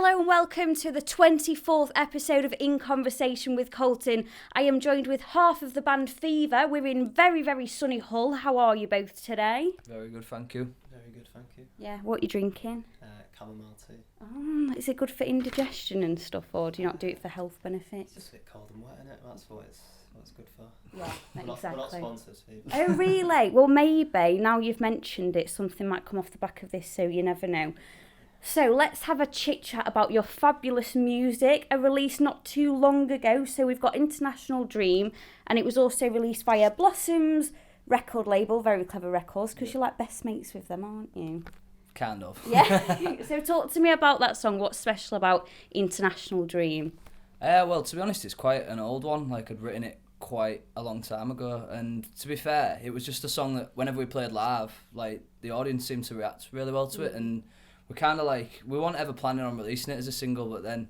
Hello and welcome to the 24th episode of In Conversation with Colton. I am joined with half of the band Fever. We're in very, very sunny Hull. How are you both today? Very good, thank you. Very good, thank you. Yeah, what are you drinking? Chamomile tea. Oh, is it good for indigestion and stuff, or do you not do it for health benefits? It's just a bit cold and wet, isn't it? That's what it's good for. Yeah, exactly. We're not sponsors, Fever. Oh, really? Well, maybe, now you've mentioned it, something might come off the back of this, so you never know. So let's have a chit-chat about your fabulous music, a release not too long ago. So we've got International Dream, and it was also released via Blossom's record label, Very Clever Records, because you're like best mates with them, aren't you? Kind of. Yeah. So talk to me about that song. What's special about International Dream? Well, to be honest, it's quite an old one. Like, I'd written it quite a long time ago, and to be fair, it was just a song that whenever we played live, like, the audience seemed to react really well to it, and we kind of like, we weren't ever planning on releasing it as a single, but then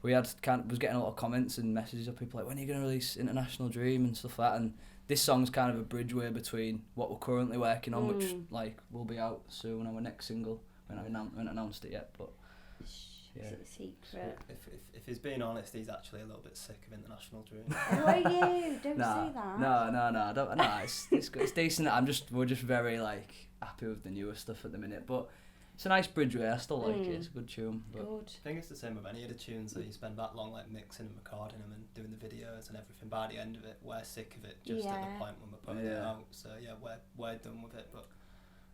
we was getting a lot of comments and messages of people like, when are you going to release International Dream and stuff like that, and this song's kind of a bridgeway between what we're currently working on, which like will be out soon, our next single. We haven't announced it yet, but yeah. Is it a secret? If he's being honest, he's actually a little bit sick of International Dream. Who are you? Don't say that. No, it's decent. We're just very like happy with the newer stuff at the minute, but it's a nice bridgeway. I still like it. It's a good tune. But Good. I think it's the same with any of the tunes that you spend that long like mixing and recording them and doing the videos and everything. By the end of it, we're sick of it just at the point when we're putting it out. So yeah, we're done with it, but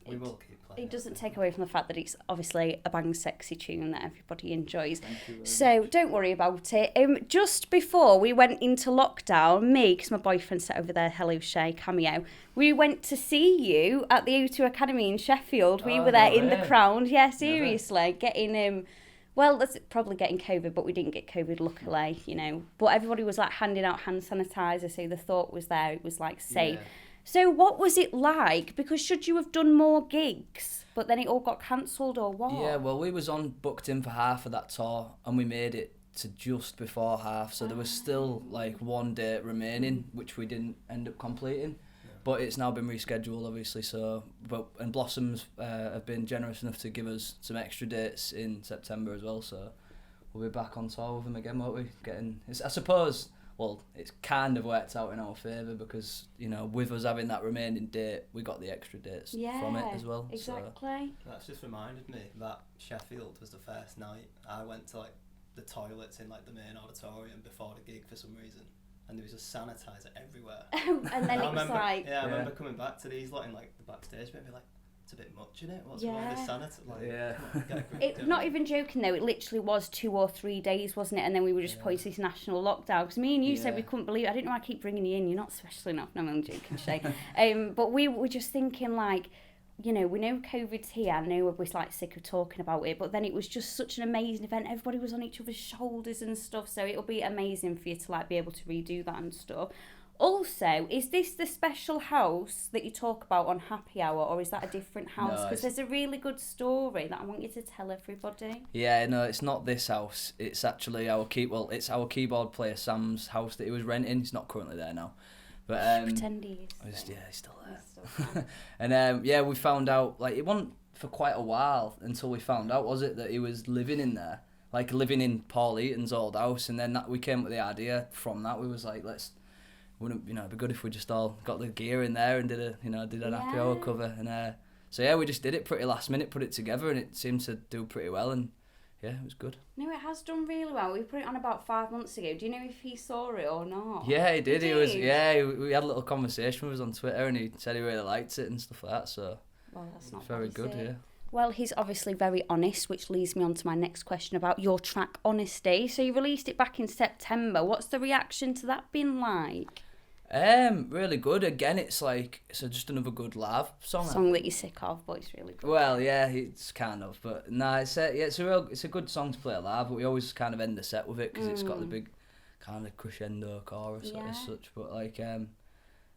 we will keep playing. It doesn't take away from the fact that it's obviously a bang sexy tune that everybody enjoys. Thank you very So much. don't worry about it. Just before we went into lockdown, me, because my boyfriend sat over there, hello Shay, cameo, we went to see you at the O2 Academy in Sheffield. We were there in the crowd. Yeah, seriously. Getting, well, that's probably getting COVID, but we didn't get COVID, luckily, you know. But everybody was like handing out hand sanitizer, so the thought was there. It was like safe. Yeah. So what was it like? Because should you have done more gigs, but then it all got cancelled or what? Yeah, well, we was booked in for half of that tour, and we made it to just before half, so there was still like one date remaining, which we didn't end up completing. Yeah. But it's now been rescheduled, obviously. And Blossoms have been generous enough to give us some extra dates in September as well. So we'll be back on tour with them again, won't we? I suppose. Well, it's kind of worked out in our favour because, you know, with us having that remaining date, we got the extra dates from it as well. Exactly. So. That's just reminded me that Sheffield was the first night I went to like the toilets in like the main auditorium before the gig for some reason, and there was just sanitizer everywhere. And then it was like... Yeah, I remember coming back to these lot in like the backstage bit and be like, it's a bit much, isn't it? What's wrong with the sanitizer? Like, Not even joking though, it literally was 2 or 3 days, wasn't it? And then we were just put into this national lockdown. Because me and you said we couldn't believe it. I didn't know I keep bringing you in. You're not special enough. No, I'm joking, Shay. But we were just thinking like, you know, we know COVID's here. I know we're like sick of talking about it. But then it was just such an amazing event. Everybody was on each other's shoulders and stuff. So it'll be amazing for you to like be able to redo that and stuff. Also, is this the special house that you talk about on Happy Hour, or is that a different house? Because there's a really good story that I want you to tell everybody. Yeah, no, it's not this house. It's actually it's our keyboard player Sam's house that he was renting. He's not currently there now, but pretend he is. Yeah, he's still there. And we found out like it wasn't for quite a while until we found out, was it, that he was living in there, like living in Paul Eaton's old house, and then we came up with the idea from that. We was like, wouldn't it'd be good if we just all got the gear in there and did an Happy Hour cover, and we just did it pretty last minute, put it together, and it seemed to do pretty well, and yeah, it was good. No, it has done really well. We put it on about 5 months ago. Do you know if he saw it or not? Yeah, he did. We had a little conversation with us on Twitter, and he said he really liked it and stuff like that. So well, that's not very good. Yeah. Well, he's obviously very honest, which leads me on to my next question about your track Honesty. So you released it back in September. What's the reaction to that been like? Really good. Again, it's just another good live song. Song that you're sick of, but it's really good. Well, yeah, it's kind of, but no, it's a good song to play live. But we always kind of end the set with it because it's got the big kind of crescendo chorus as such. But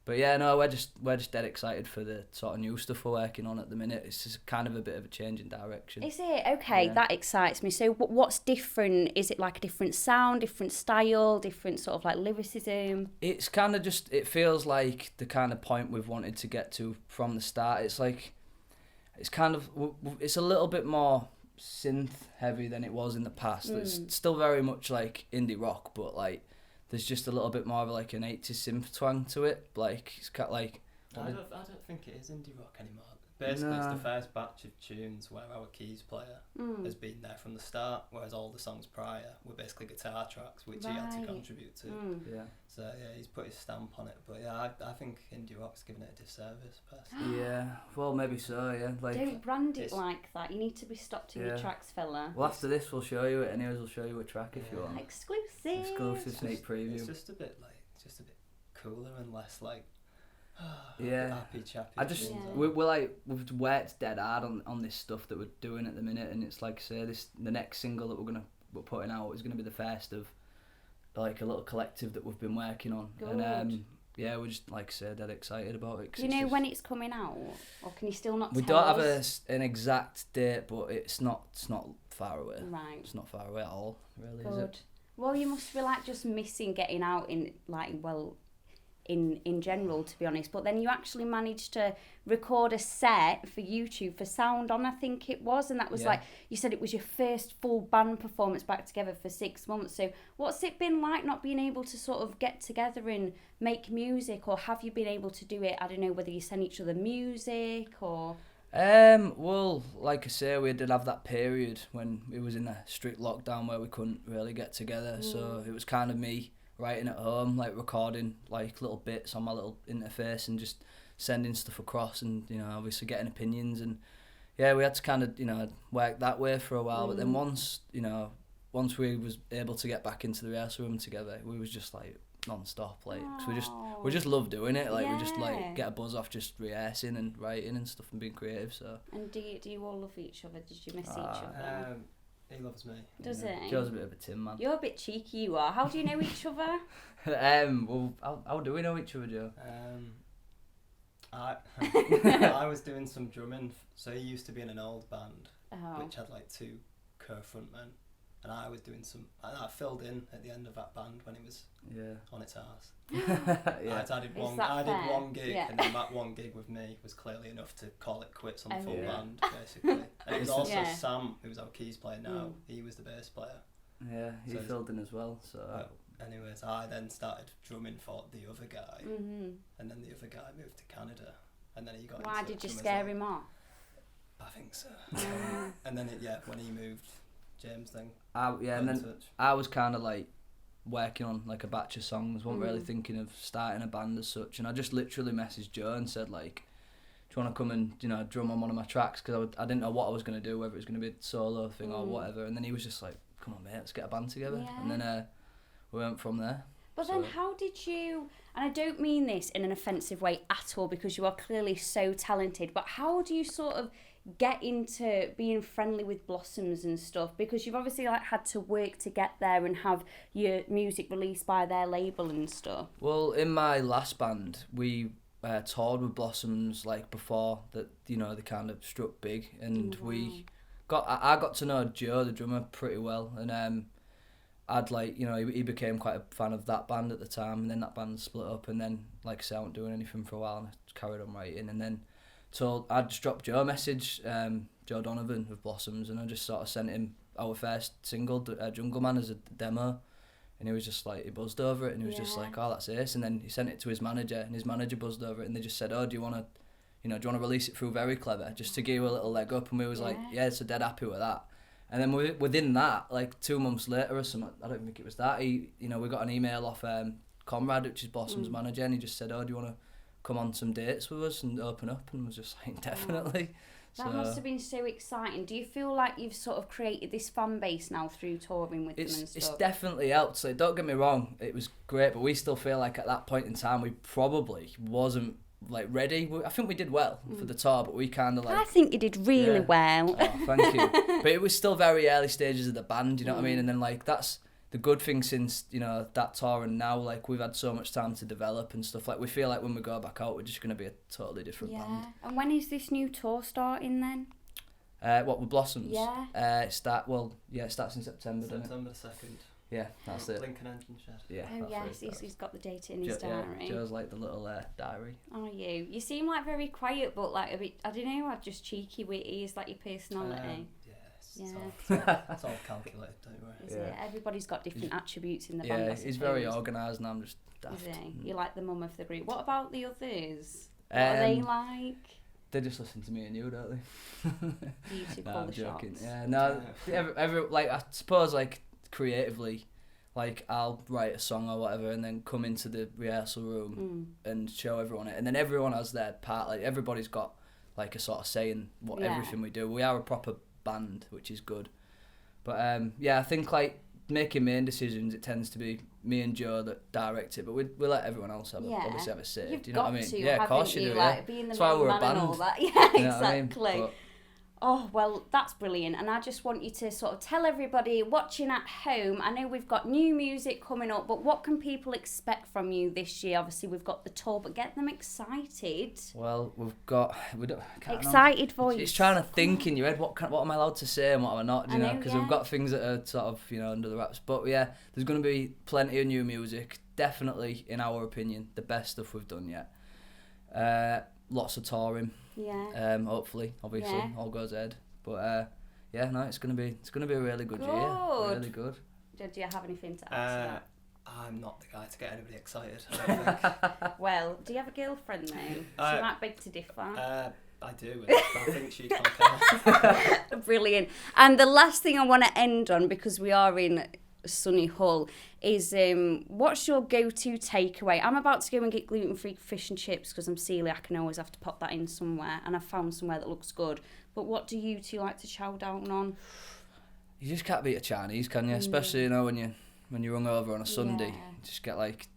but yeah, no, we're just dead excited for the sort of new stuff we're working on at the minute. It's just kind of a bit of a change in direction. Is it? Okay, that excites me. So what's different? Is it like a different sound, different style, different sort of like lyricism? It's kind of it feels like the kind of point we've wanted to get to from the start. It's like, it's a little bit more synth heavy than it was in the past. It's still very much like indie rock, but like there's just a little bit more of like an 80s synth twang to it. Like it's kind of like I don't think it is indie rock anymore. Basically, it's the first batch of tunes where our keys player has been there from the start, whereas all the songs prior were basically guitar tracks, which he had to contribute to. Yeah. So yeah, he's put his stamp on it. But yeah, I think indie rock's given it a disservice, personally. Yeah, well maybe so. Yeah, like don't brand it like that. You need to be stopped in your tracks, fella. Well, after this, we'll show you it. Anyways, we'll show you a track if you want. Exclusive sneak preview. It's just a bit cooler and less like. Happy chappy. We're like we've worked dead hard on this stuff that we're doing at the minute, and it's like say the next single that we're putting out is gonna be the first of like a little collective that we've been working on. Good. And we're just like say dead excited about it. Do you know when it's coming out, or can you still not? We tell don't us? have an exact date, but it's not far away. Right. It's not far away at all, really. Good. Is it? Well, you must be like just missing getting out in general, to be honest, but then you actually managed to record a set for YouTube for Sound On, I think it was, and that was like, you said it was your first full band performance back together for 6 months. So what's it been like not being able to sort of get together and make music, or have you been able to do it? I don't know whether you send each other music or... Well, like I say, we did have that period when it was in a strict lockdown where we couldn't really get together, so it was kind of me writing at home, like recording like little bits on my little interface and just sending stuff across, and obviously getting opinions, and we had to kind of work that way for a while. But then once we was able to get back into the rehearsal room together, we was just like non-stop, like cause we just love doing it, like we just like get a buzz off just rehearsing and writing and stuff and being creative. So and do you all love each other? Did you miss each other? He loves me. Does he? Joe's a bit of a tin man. You're a bit cheeky, you are. How do you know each other? Well, how do we know each other, Joe? I was doing some drumming. So he used to be in an old band, which had like 2 co-frontmen, and I was doing I filled in at the end of that band when he was on its arse. I did one gig, and then that one gig with me was clearly enough to call it quits on the full band, basically. And it was also Sam, who's our keys player now. He was the bass player. Yeah, he filled in as well. So. Anyways, I then started drumming for the other guy, and then the other guy moved to Canada, and then he got. Why did you scare him off? I think so. And then when he moved, James then. And then I was kind of like working on like a batch of songs, wasn't really thinking of starting a band as such, and I just literally messaged Joe and said like, do you want to come and drum on one of my tracks, because I didn't know what I was going to do, whether it was going to be a solo thing or whatever. And then he was just like, come on mate, let's get a band together. And then we went from there. But then how did you, and I don't mean this in an offensive way at all, because you are clearly so talented, but how do you sort of get into being friendly with Blossoms and stuff? Because you've obviously like had to work to get there and have your music released by their label and stuff. Well, in my last band, we toured with Blossoms like before that, they kind of struck big, and I got to know Joe, the drummer, pretty well, and I'd like, he became quite a fan of that band at the time, and then that band split up, and then like I say, I wasn't doing anything for a while, and I carried on writing, and then I just dropped Joe a message, Joe Donovan of Blossoms, and I just sort of sent him our first single, Jungle Man, as a demo, and he was just like, he buzzed over it, and he was just like, oh, that's ace, and then he sent it to his manager, and his manager buzzed over it, and they just said, oh, do you want to release it through Very Clever, just to give you a little leg up, and we was like, yeah, so dead happy with that. And then within that, like 2 months later or something, I don't think it was that, we got an email off Conrad, which is Blossom's manager, and he just said, oh, do you want to come on some dates with us and open up? And was just like, definitely. That must have been so exciting. Do you feel like you've sort of created this fan base now through touring with them and stuff? It's definitely helped. So don't get me wrong, it was great, but we still feel like at that point in time we probably wasn't like ready. I think we did well for the tour, but we kind of like... I think you did really well. Oh, thank you. But it was still very early stages of the band, you know what I mean? And then like that's the good thing since, that tour, and now like we've had so much time to develop and stuff. Like we feel like when we go back out, we're just going to be a totally different band. And when is this new tour starting then? What, with Blossoms? Yeah. It starts in September, doesn't it? September 2nd. Yeah, that's it. Lincoln Engine Shed. Yeah. Oh yes, he's got the date in his diary. Yeah, Joe's like the little diary. Are you? You seem like very quiet, but like a bit, I don't know, just cheeky, witty. Is that your personality? Yes. It's all calculated, don't worry. Is it? Everybody's got different attributes in the band. Yeah, he's very organised and I'm just daft. Is he? You're like the mum of the group. What about the others? What are they like? They just listen to me and you, don't they? You two No, call I'm the joking. shots. Yeah, no, every like I suppose like creatively, like I'll write a song or whatever and then come into the rehearsal room and show everyone it, and then everyone has their part. Like everybody's got like a sort of say in everything we do. We are a proper band, which is good. But I think like making main decisions, it tends to be me and Joe that direct it, but we let everyone else obviously have a say. You've do you know got what I mean? to, Yeah, of course you do. Like, being the That's why main we're a man band. and all that. Yeah, You know what I mean? exactly. But, oh, well, that's brilliant. And I just want you to sort of tell everybody watching at home, I know we've got new music coming up, but what can people expect from you this year? Obviously, we've got the tour, but get them excited. well, Excited voice. It's trying to think in your head, what am I allowed to say and what am I not, do you know? Because yeah. we've got things that are sort of, under the wraps. But yeah, there's going to be plenty of new music. Definitely, in our opinion, the best stuff we've done yet. Lots of touring. Yeah. Hopefully, obviously, all goes ahead. But it's gonna be a really good year. Really good. Do you have anything to add to that? I'm not the guy to get anybody excited, I don't think. Well, do you have a girlfriend though? She might beg to differ. I do, and I think she'd concur. Brilliant. And the last thing I want to end on, because we are in sunny Hull, is what's your go-to takeaway? I'm about to go and get gluten-free fish and chips because I'm celiac and I always have to pop that in somewhere, and I found somewhere that looks good. But what do you two like to chow down on? You just can't beat a Chinese, can you? Especially when you're hungover on a Sunday, you just get like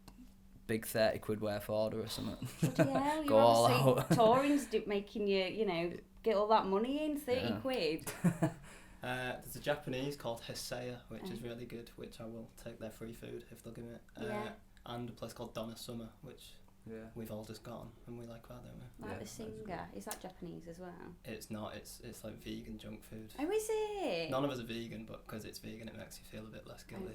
big 30 quid worth order or something. Yeah, Go all out. Touring's making you get all that money in, 30 quid. There's a Japanese called Hisaya, which is really good, which I will take their free food if they'll give me it. And a place called Donna Summer, which we've all just gone and we like that, don't we? Like the singer. Is that Japanese as well? It's not, it's like vegan junk food. Oh, is it? None of us are vegan, but because it's vegan it makes you feel a bit less guilty.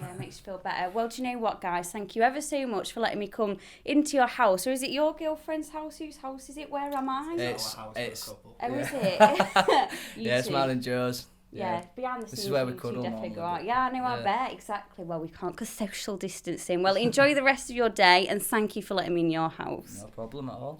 Yeah, it makes you feel better. Well, do you know what, guys? Thank you ever so much for letting me come into your house. Or is it your girlfriend's house? Whose house is it? Where am I? It's our house for a couple. Oh, is it? It's mine and Joe's. Yeah, behind the scenes. This is where we you cuddle definitely go normally, out. Yeah, I know, I bet, exactly. Well, we can't because social distancing. Well, enjoy the rest of your day and thank you for letting me in your house. No problem at all.